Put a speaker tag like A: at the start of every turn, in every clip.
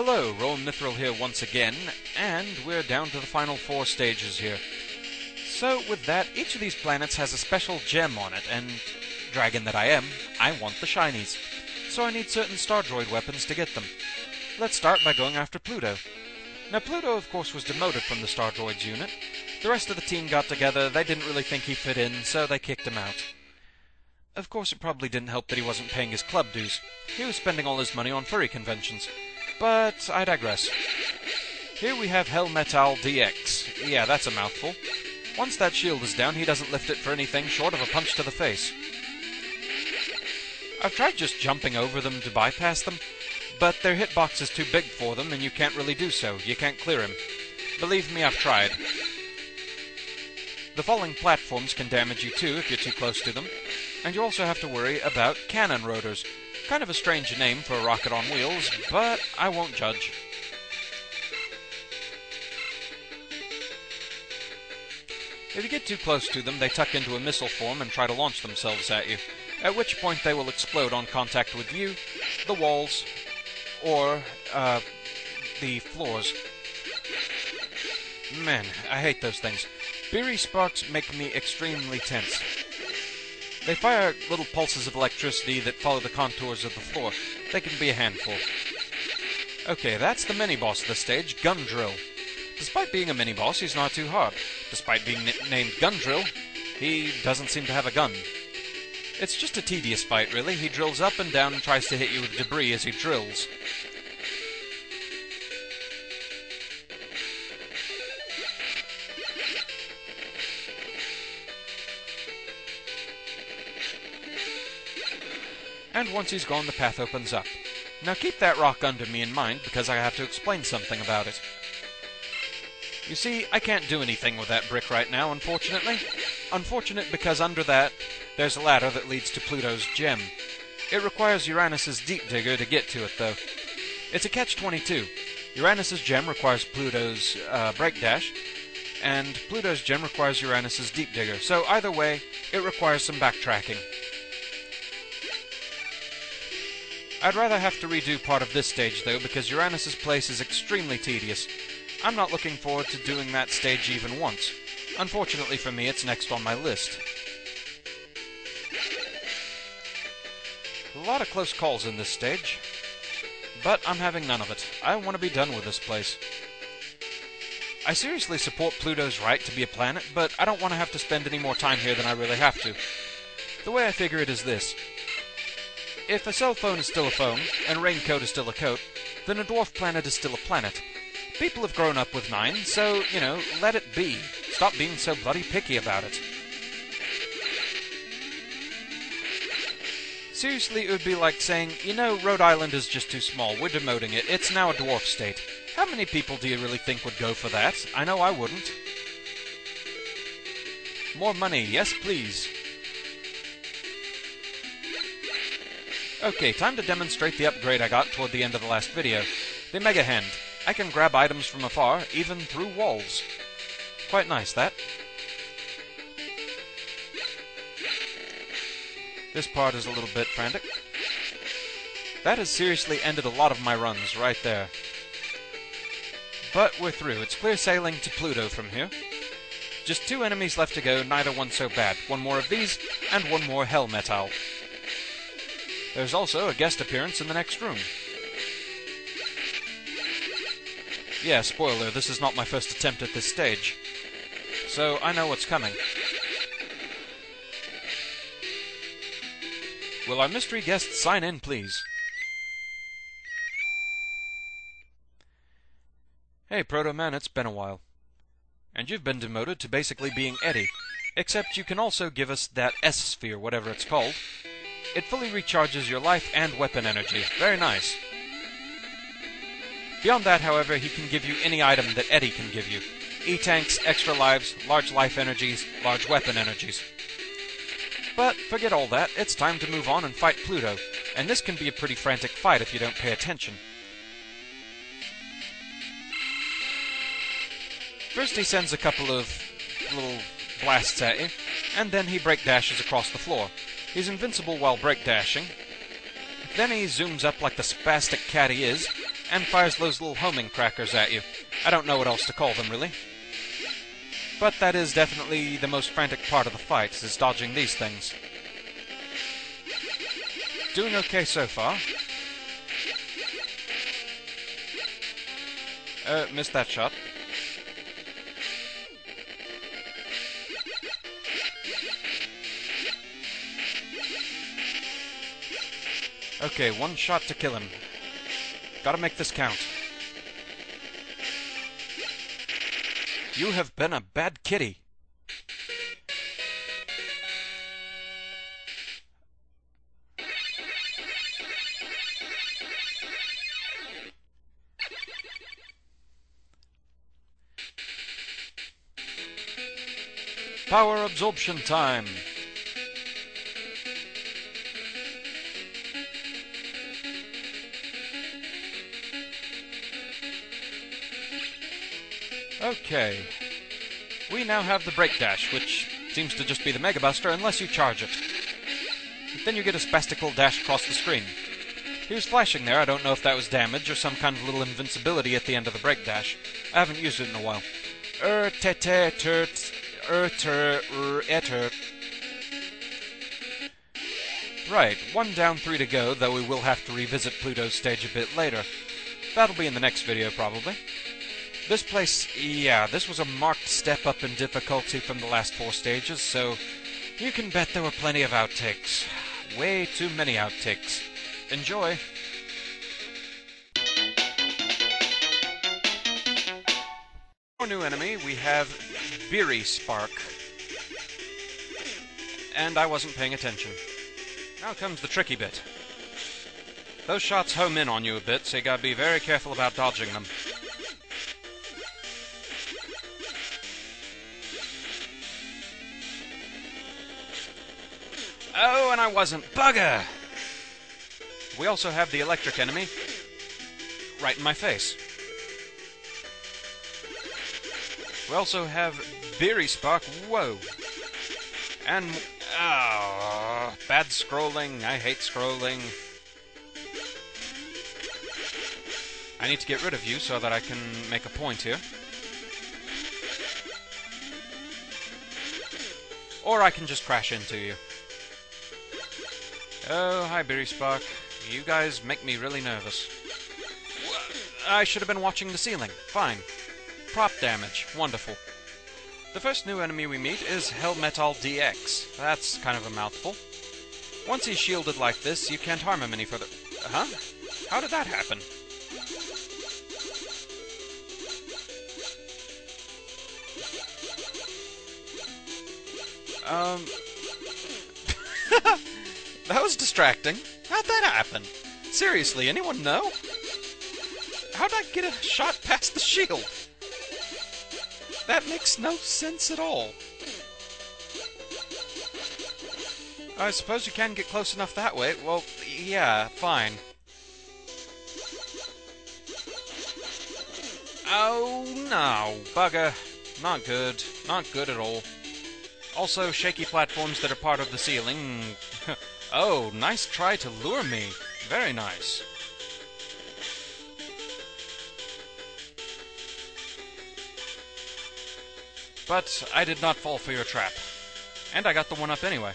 A: Hello, Rowan Mithril here once again, and we're down to the final 4 stages here. So with that, each of these planets has a special gem on it, and dragon that I am, I want the shinies. So I need certain Stardroid weapons to get them. Let's start by going after Pluto. Now Pluto, of course, was demoted from the Stardroids unit. The rest of the team got together, they didn't really think he fit in, so they kicked him out. Of course, it probably didn't help that he wasn't paying his club dues. He was spending all his money on furry conventions. But I digress. Here we have Hell Metall DX. Yeah, that's a mouthful. Once that shield is down, he doesn't lift it for anything short of a punch to the face. I've tried just jumping over them to bypass them, but their hitbox is too big for them, and you can't really do so. You can't clear him. Believe me, I've tried. The falling platforms can damage you too if you're too close to them, and you also have to worry about cannon rotors. Kind of a strange name for a rocket on wheels, but I won't judge. If you get too close to them, they tuck into a missile form and try to launch themselves at you, at which point they will explode on contact with you, the walls, or the floors. Man, I hate those things. Beery sparks make me extremely tense. They fire little pulses of electricity that follow the contours of the floor. They can be a handful. Okay, that's the mini-boss of the stage, Gun Drill. Despite being a mini-boss, he's not too hard. Despite being named Gun Drill, he doesn't seem to have a gun. It's just a tedious fight, really. He drills up and down and tries to hit you with debris as he drills. And once he's gone, the path opens up. Now keep that rock under me in mind, because I have to explain something about it. You see, I can't do anything with that brick right now, unfortunately. Unfortunate because under that, there's a ladder that leads to Pluto's gem. It requires Uranus's deep digger to get to it, though. It's a catch-22. Uranus's gem requires Pluto's break dash, and Pluto's gem requires Uranus's deep digger. So either way, it requires some backtracking. I'd rather have to redo part of this stage, though, because Uranus's place is extremely tedious. I'm not looking forward to doing that stage even once. Unfortunately for me, it's next on my list. A lot of close calls in this stage, but I'm having none of it. I want to be done with this place. I seriously support Pluto's right to be a planet, but I don't want to have to spend any more time here than I really have to. The way I figure it is this. If a cell phone is still a phone, and a raincoat is still a coat, then a dwarf planet is still a planet. People have grown up with 9, so, you know, let it be. Stop being so bloody picky about it. Seriously, it would be like saying, you know, Rhode Island is just too small, we're demoting it, it's now a dwarf state. How many people do you really think would go for that? I know I wouldn't. More money, yes please. Okay, time to demonstrate the upgrade I got toward the end of the last video. The Mega Hand. I can grab items from afar, even through walls. Quite nice, that. This part is a little bit frantic. That has seriously ended a lot of my runs, right there. But we're through. It's clear sailing to Pluto from here. Just 2 enemies left to go, neither one so bad. 1 more of these, and 1 more Hell Metall. There's also a guest appearance in the next room. Yeah, spoiler, this is not my first attempt at this stage. So, I know what's coming. Will our mystery guest sign in, please? Hey, Proto-Man, it's been a while. And you've been demoted to basically being Eddie. Except you can also give us that S-sphere, whatever it's called. It fully recharges your life and weapon energy. Very nice. Beyond that, however, he can give you any item that Eddie can give you. E-tanks, extra lives, large life energies, large weapon energies. But forget all that, it's time to move on and fight Pluto. And this can be a pretty frantic fight if you don't pay attention. First he sends a couple of little blasts at you, and then he break dashes across the floor. He's invincible while break dashing. Then he zooms up like the spastic cat he is, and fires those little homing crackers at you. I don't know what else to call them, really. But that is definitely the most frantic part of the fight, is dodging these things. Doing okay so far. Missed that shot. Okay, one shot to kill him. Gotta make this count. You have been a bad kitty. Power absorption time. Okay. We now have the Break Dash, which seems to just be the Mega Buster unless you charge it. Then you get a spastical dash across the screen. He was flashing there. I don't know if that was damage or some kind of little invincibility at the end of the Break Dash. I haven't used it in a while. Right, 1 down, 3 to go, though we will have to revisit Pluto's stage a bit later. That'll be in the next video, probably. This place, yeah, this was a marked step up in difficulty from the last 4 stages, so you can bet there were plenty of outtakes. Way too many outtakes. Enjoy! Our new enemy, we have Beery Spark. And I wasn't paying attention. Now comes the tricky bit. Those shots home in on you a bit, so you gotta be very careful about dodging them. Oh, and I wasn't. Bugger! We also have the electric enemy right in my face. We also have Beery Spark. Whoa! And bad scrolling. I hate scrolling. I need to get rid of you so that I can make a point here. Or I can just crash into you. Oh, hi, Beery Spark. You guys make me really nervous. I should have been watching the ceiling. Fine. Prop damage. Wonderful. The first new enemy we meet is Hell Metall DX. That's kind of a mouthful. Once he's shielded like this, you can't harm him any further. Huh? How did that happen? That was distracting. How'd that happen? Seriously, anyone know? How'd I get a shot past the shield? That makes no sense at all. I suppose you can get close enough that way. Well, yeah, fine. Oh, no. Bugger. Not good. Not good at all. Also, shaky platforms that are part of the ceiling. Oh, nice try to lure me. Very nice. But I did not fall for your trap. And I got the one-up anyway.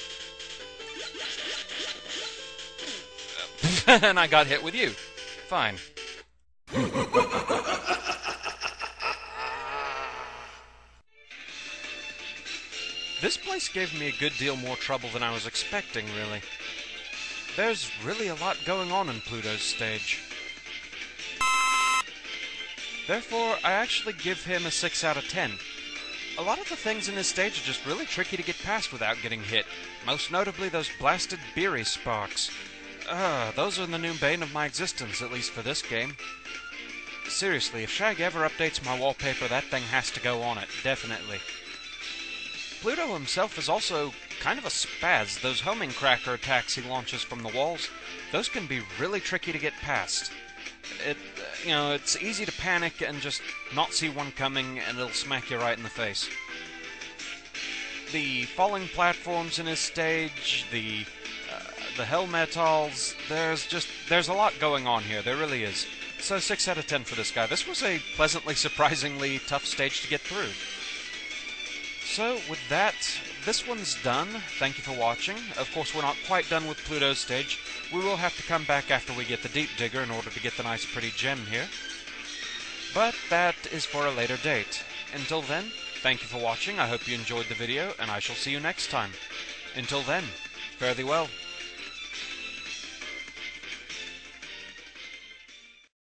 A: And I got hit with you. Fine. This place gave me a good deal more trouble than I was expecting, really. There's really a lot going on in Pluto's stage. Therefore, I actually give him a 6 out of 10. A lot of the things in this stage are just really tricky to get past without getting hit. Most notably those blasted Beery Sparks. Those are the new bane of my existence, at least for this game. Seriously, if Shag ever updates my wallpaper, that thing has to go on it, definitely. Pluto himself is also kind of a spaz. Those homing cracker attacks he launches from the walls, those can be really tricky to get past. It's easy to panic and just not see one coming, and it'll smack you right in the face. The falling platforms in his stage, the the Hell Metals, there's a lot going on here, there really is. So 6 out of 10 for this guy. This was a pleasantly, surprisingly tough stage to get through. So with that, this one's done. Thank you for watching. Of course, we're not quite done with Pluto's stage. We will have to come back after we get the Deep Digger in order to get the nice pretty gem here. But that is for a later date. Until then, thank you for watching. I hope you enjoyed the video, and I shall see you next time. Until then, fare thee well.